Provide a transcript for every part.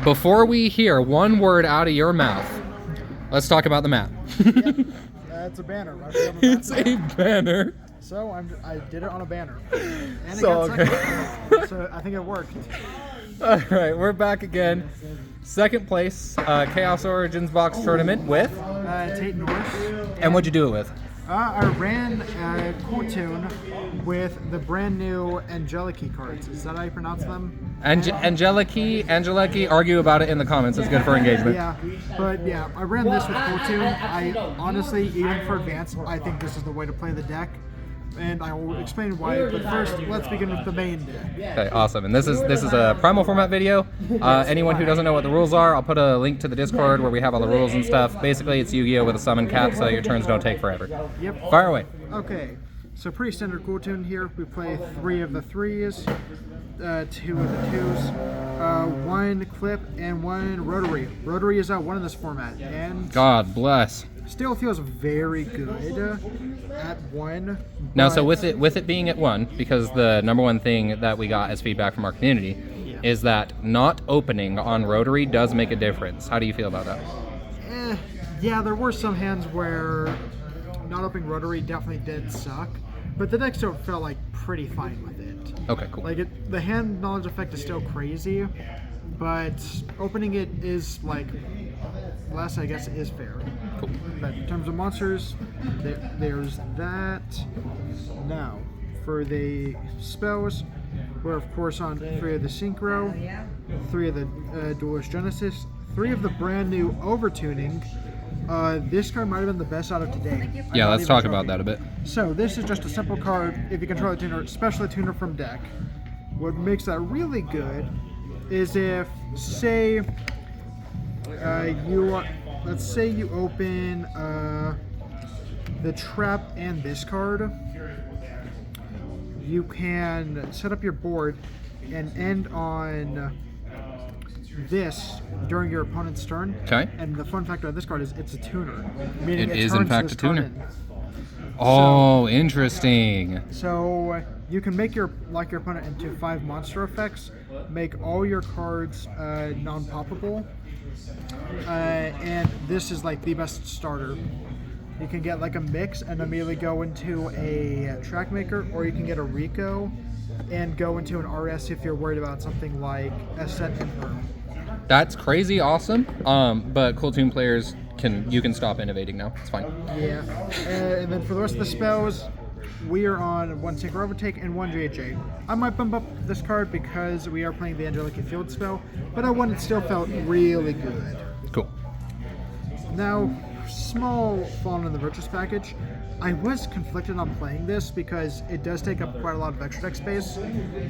Before we hear one word out of your mouth, let's talk about the map. It's a banner. It's a banner. So I did it on a banner. And So, it got second. So I think it worked. All right, we're back again. Second place, Chaos Origins box tournament with. Tate North. And what'd you do it with? I ran a cool tune with the brand new Angelechy cards. Is that how you pronounce them? Angelechy, argue about it in the comments. It's good for engagement. Yeah, but yeah, I ran this with cool tune. I honestly, even for advanced, I think this is the way to play the deck. And I will explain why, but first, let's begin with the main deck. Okay, awesome. And this is a Primal format video. Anyone who doesn't know what the rules are, I'll put a link to the Discord where we have all the rules and stuff. Basically, it's YGO with a summon cap, so your turns don't take forever. Yep. Fire away. Okay, so pretty standard cool tune here. We play 3 of the 3s, 2 of the 2s, 1 clip, and 1 rotary. Rotary is out 1 in this format, and God bless. still feels very good at 1. Now, so with it being at 1, because the number one thing that we got as feedback from our community is that not opening on rotary does make a difference. How do you feel about that? Yeah, there were some hands where not opening rotary definitely did suck, but the deck still felt like pretty fine with it. Okay, cool. Like the hand knowledge effect is still crazy, but opening it is like less, I guess, is fair. Cool. But in terms of monsters, there's that. Now, for the spells, we're of course on 3 of the Synchro, 3 of the Duelist Genesis, 3 of the brand new Overtuning. This card might have been the best out of today. Yeah, let's talk about that a bit. So this is just a simple card. If you control a tuner, special tuner from deck. What makes that really good is if, say, let's say you open the trap and this card, you can set up your board and end on this during your opponent's turn. Okay. And the fun factor of this card is it's a tuner. Meaning It is in turns fact this a tuner. card in. Oh, interesting. So you can make your opponent into 5 monster effects, make all your cards non-poppable, and this is like the best starter. You can get like a mix and immediately go into a track maker, or you can get a Rico and go into an RS if you're worried about something like Ascent and Burn. That's crazy awesome. But Cool Tune players you can stop innovating now. It's fine. Yeah. And then for the rest of the spells, we are on 1 Synchro Overtake and 1 JJ. I might bump up this card because we are playing the Angelechy Field spell, but I one it still felt really good. Cool. Now, small Fallen in the Virtuous package. I was conflicted on playing this because it does take up quite a lot of extra deck space.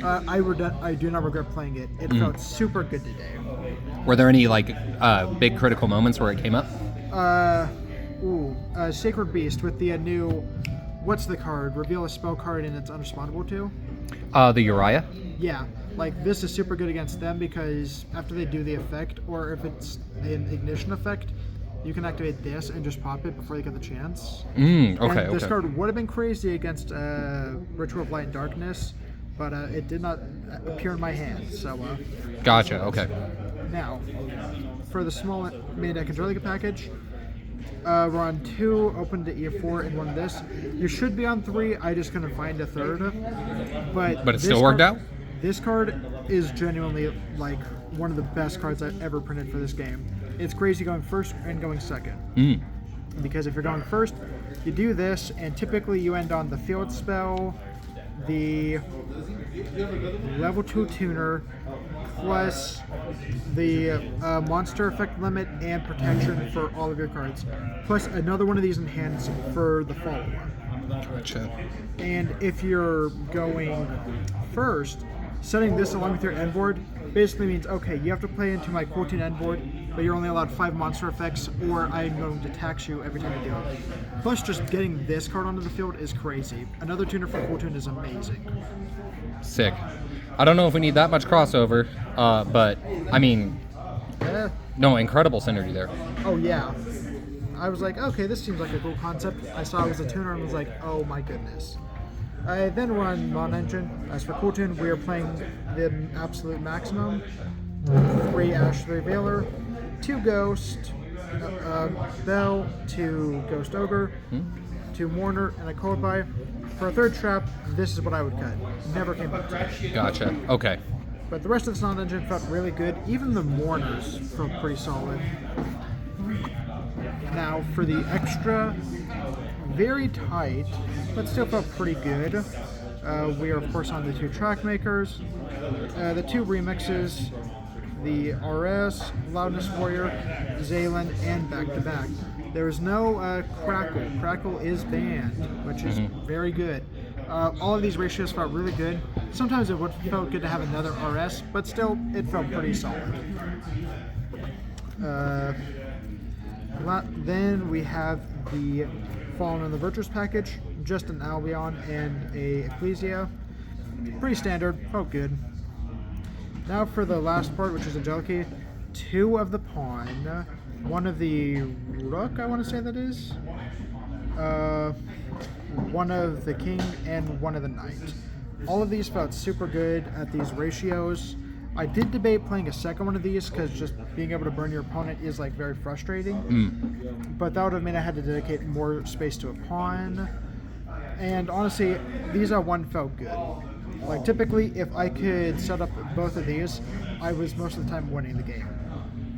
I do not regret playing it. It felt super good today. Were there any like big critical moments where it came up? Sacred Beast with the new, what's the card? Reveal a spell card and it's unrespondable to? The Uriah? Yeah, like this is super good against them because after they do the effect, or if it's an ignition effect, you can activate this and just pop it before they get the chance. Okay, This card would have been crazy against Ritual of Light and Darkness, but it did not appear in my hand, so... Gotcha, okay. Now, for the small main deck Angelechy package, we're on 2, open to E4, and 1 this. You should be on 3, I just couldn't find a 3rd. But it still worked out? This card is genuinely like one of the best cards I've ever printed for this game. It's crazy going first and going second. Because if you're going first, you do this, and typically you end on the field spell, the level 2 tuner, plus the monster effect limit and protection for all of your cards, plus another one of these in hands for the follow-up. Gotcha. And if you're going first, setting this along with your end board basically means, okay, you have to play into my Cool Tune end board, but you're only allowed 5 monster effects, or I'm going to tax you every time you do it. Plus, just getting this card onto the field is crazy. Another tuner for Cool Tune is amazing. Sick. I don't know if we need that much crossover, but I mean, no, incredible synergy there. Oh yeah. I was like, okay, this seems like a cool concept. I saw it was a tuner and was like, oh my goodness. Then we're on Mon Engine. As for Cool Tune, we are playing the absolute maximum. 3 Ash, 3 Veiler, 2 Ghost, Bell, 2 Ghost Ogre, 2 Mourner, and a Coldby. For a third trap, this is what I would cut. Never came back to it. Gotcha. Okay. But the rest of this non-engine felt really good. Even the Mourners felt pretty solid. Now, for the extra, very tight, but still felt pretty good. We are, of course, on the 2 track makers, the 2 remixes, the RS, Loudness Warrior, Zaylin, and back-to-back. There is no Crackle. Crackle is banned, which is very good. All of these ratios felt really good. Sometimes it would felt good to have another RS, but still, it felt pretty solid. Then we have the Fallen on the Virtuous package, just an Albion and a Ecclesia. Pretty standard, felt good. Now for the last part, which is Angelechy, 2 of the Pawn, 1 of the Rook, I want to say that is, 1 of the King, and 1 of the Knight. All of these felt super good at these ratios. I did debate playing a second one of these because just being able to burn your opponent is like very frustrating. But that would have meant I had to dedicate more space to a pawn. And honestly, these are one felt good. Like typically, if I could set up both of these, I was most of the time winning the game.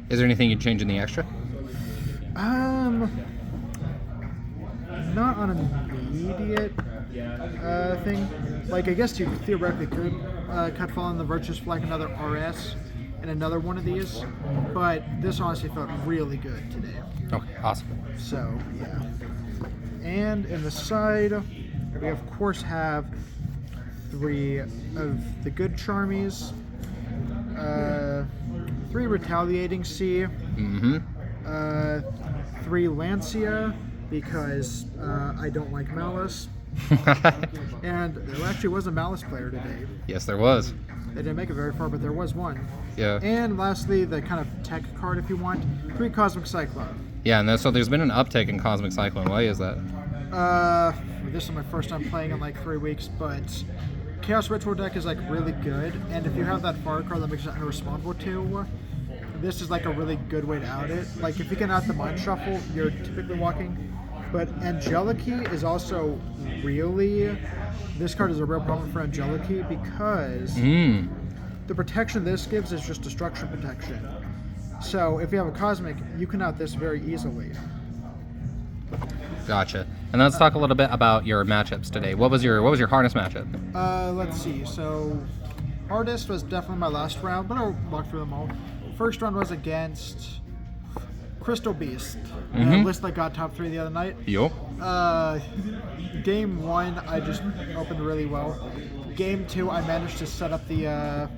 Is there anything you'd change in the extra? Not on an immediate thing. Like I guess you theoretically could cut Fallen on the Virtuous for like another RS and another one of these, but this honestly felt really good today. Okay, awesome. So yeah. And in the side, we of course have 3 of the good Charmies, 3 Retaliating Sea, 3 Lancia, because I don't like Malice. And there actually was a Malice player today. Yes, there was. They didn't make it very far, but there was one. Yeah. And lastly, the kind of tech card, if you want, 3 Cosmic Cyclone. Yeah, and so there's been an uptick in Cosmic Cyclone. Why is that? This is my first time playing in like 3 weeks, but Chaos Ritual deck is like really good, and if you have that fire card that makes it unresponsible to, this is like a really good way to out it. Like if you can out the Mind Shuffle, you're typically walking. But Angelechy is also really, this card is a real problem for Angelechy because the protection this gives is just destruction protection. So if you have a Cosmic, you can out this very easily. Gotcha. And let's talk a little bit about your matchups today. What was your hardest matchup? Let's see. So hardest was definitely my last round, but I'll walk through them all. First round was against Crystal Beast, the list that got top 3 the other night. Yo. Game 1, I just opened really well. Game 2, I managed to set up the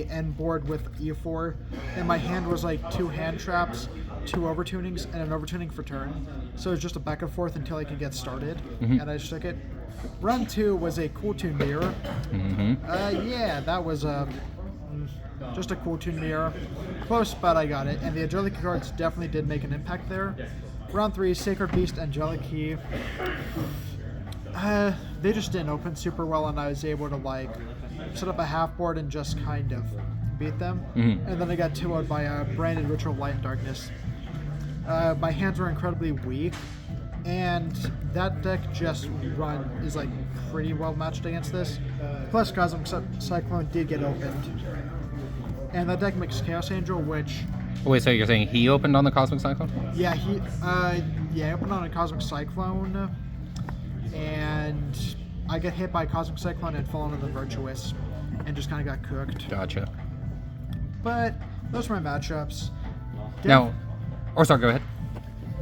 end board with E4, and my hand was like 2 hand traps, 2 overtunings, and an overtuning for turn. So it was just a back and forth until I could get started, and I just took it. Round 2 was a cool tune mirror. Yeah, that was just a cool tune mirror. Close, but I got it. And the Angelechy cards definitely did make an impact there. Round 3, Sacred Beast, Angelechy. They just didn't open super well, and I was able to like set up a half board and just kind of beat them. And then I got 2-0'd by a branded Ritual of Light and Darkness. My hands were incredibly weak, and that deck just is like pretty well matched against this. Plus Cosmic Cyclone did get opened. And that deck makes Chaos Angel, which... Wait, so you're saying he opened on the Cosmic Cyclone? Yeah, he opened on a Cosmic Cyclone, and I got hit by Cosmic Cyclone and fallen on the Virtuous, and just kind of got cooked. Gotcha. But those were my matchups. Now, or sorry, go ahead.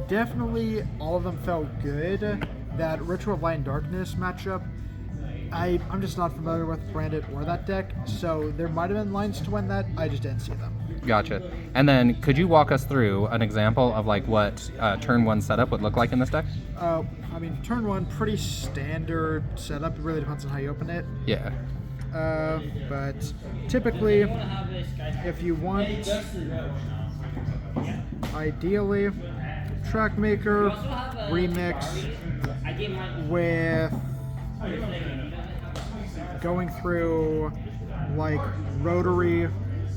Definitely all of them felt good. That Ritual of Light and Darkness matchup, I'm just not familiar with Branded or that deck, so there might have been lines to win that, I just didn't see them. Gotcha. And then could you walk us through an example of like what turn 1 setup would look like in this deck? I mean, turn 1, pretty standard setup. It really depends on how you open it. Yeah. But typically, if you want, ideally, track maker, remix, with going through like rotary,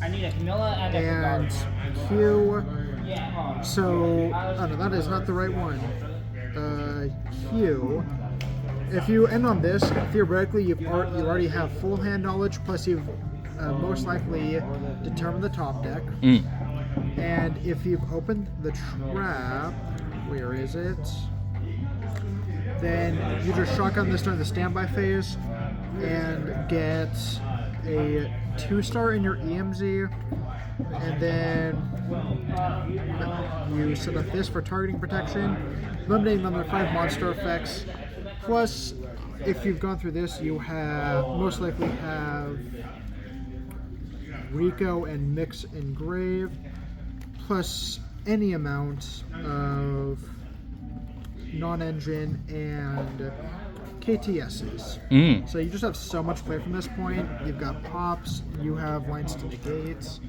I need a Camilla and a and Garden. Q. Yeah. So, oh no, that is not the right one. Q. If you end on this, theoretically, you already have full hand knowledge, plus you've most likely determined the top deck. And if you've opened the trap, where is it? Then you just shotgun this during the standby phase and get a 2-star in your EMZ, and then you set up this for targeting protection, limiting them to 5 monster effects. Plus, if you've gone through this, you have most likely have Rico and Mix Engrave, plus any amount of non-engine and KTSs. So you just have so much play from this point. You've got pops, you have lines to negate.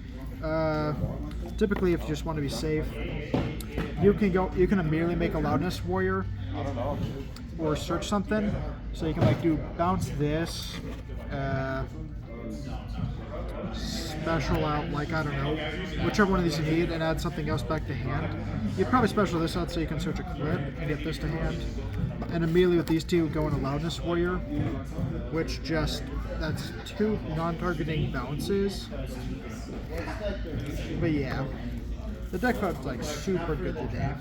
Typically, if you just want to be safe, you can immediately make a loudness warrior or search something. So you can like do bounce this, special out, like, I don't know, whichever one of these you need, and add something else back to hand. You'd probably special this out so you can search a clip and get this to hand. And immediately with these two, go into Loudness Warrior, which that's 2 non-targeting bounces. But yeah, the deck felt like super good today.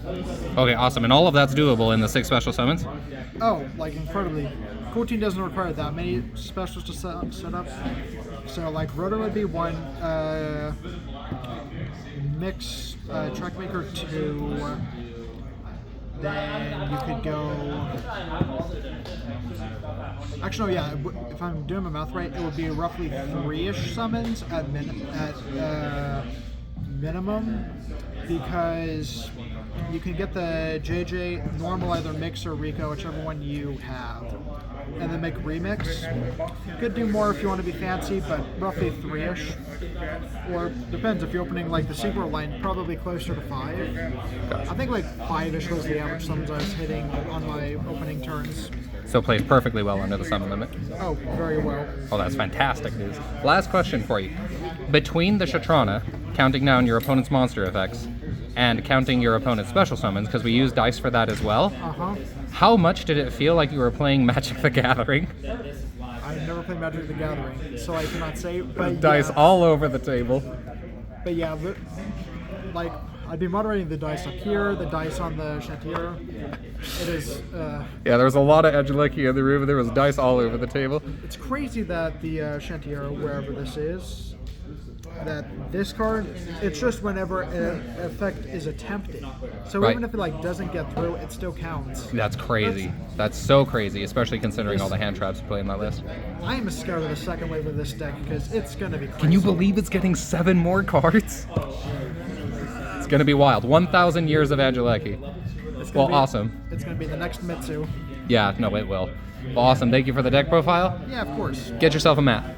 Okay, awesome. And all of that's doable in the 6 special summons? Oh, like incredibly. Cool Team doesn't require that many specials to set up. So like Rotor would be 1, Mix, Trackmaker 2, then you could go... Actually, no, yeah, if I'm doing my math right, it would be roughly 3-ish summons at minimum, because you can get the JJ, normal, either Mix or Rico, whichever one you have, and then make remix. You could do more if you want to be fancy, but roughly 3-ish. Or depends, if you're opening like the secret line, probably closer to 5. I think like 5-ish was the average summons I was hitting on my opening turns. So plays perfectly well under the summon limit. Oh, very well. Oh, that's fantastic news. Last question for you. Between the Shatrana, counting down your opponent's monster effects, and counting your opponent's special summons, because we use dice for that as well, how much did it feel like you were playing Magic the Gathering? I've never played Magic the Gathering, so I cannot say, but Dice all over the table. But yeah, like, I'd be moderating the dice up here, the dice on the Chantier. It is... yeah, there was a lot of Angelechy in the room, and there was dice all over the table. It's crazy that the Chantier, wherever this is, that this card, it's just whenever an effect is attempted. So even if it like doesn't get through, it still counts. That's crazy. That's so crazy, especially considering all the hand traps you play in that list. I am scared of the second wave of this deck because it's going to be crazy. Can you believe it's getting 7 more cards? It's going to be wild. 1,000 years of Angelechy. Well, awesome. It's going to be the next Mitsu. Yeah, no, it will. Well, awesome. Thank you for the deck profile. Yeah, of course. Get yourself a mat.